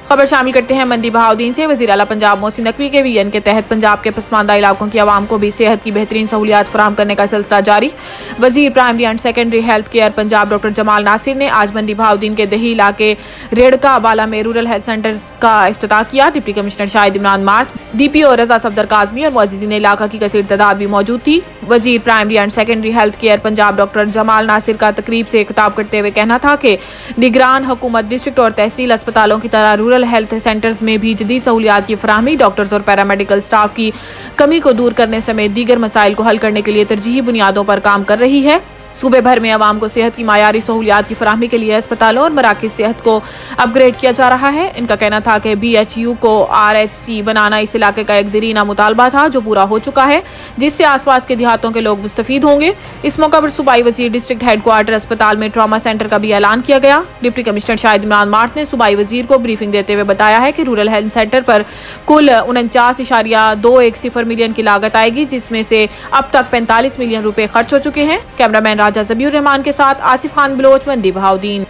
खबर शामिल करते हैं मंदी बहाउद्दीन से। वज़ीर आला पंजाब मोहसिन नकवी के विजन के तहत पंजाब के पसमानदा इलाकों की आवाम को भी सेहत की बेहतरीन सहूलियात फराहम करने का सिलसिला जारी। वज़ीर primary and secondary health care Punjab doctor Jamal Nasir ने आज मंदी बहाउद्दीन के दही इलाके रेड़का बाला में रूरल हेल्थ सेंटर का इफ्तिताह किया। डिप्टी कमिश्नर शाहिद इमरान मार्च, DPO रजा सफदर काजमी और मुअज़्ज़िज़ीन इलाका की कसीर तादाद भी मौजूद थी। वज़ीर primary and secondary health care Punjab doctor Jamal Nasir का तकरीब से खिताब करते हुए कहना था कि निगरान हुकूमत डिस्ट्रिक्ट और तहसील अस्पतालों की तरह रूरल हेल्थ सेंटर्स में भी जदीद सहूलियात की फराहमी, डॉक्टर्स और पैरामेडिकल स्टाफ की कमी को दूर करने समेत दीगर मसाइल को हल करने के लिए तरजीही बुनियादों पर काम कर रही है। सूबे भर में आवाम को सेहत की मायारी सहूलियात की फराहमी के लिए अस्पतालों और मराकिज़ सेहत को अपग्रेड किया जा रहा है। इनका कहना था कि BHU को RHC बनाना इस इलाके का एक दरीना मुतालबा था जो पूरा हो चुका है, जिससे आसपास के देहातों के लोग मुस्तफीद होंगे। इस मौका पर सूबाई वज़ीर डिस्ट्रिक्ट हेडक्वार्टर अस्पताल में ट्रामा सेंटर का भी ऐलान किया गया। डिप्टी कमिश्नर शाहिद इमरान मार्च ने सूबाई वज़ीर को ब्रीफिंग देते हुए बताया है कि रूरल हेल्थ सेंटर पर कुल 49.210 मिलियन की लागत आएगी, जिसमें से अब तक 45 मिलियन रुपए खर्च हो चुके हैं। कैमरामैन राजा ज़बीउर रहमान के साथ आसिफ खान बलोच, मंदी बहाउद्दीन।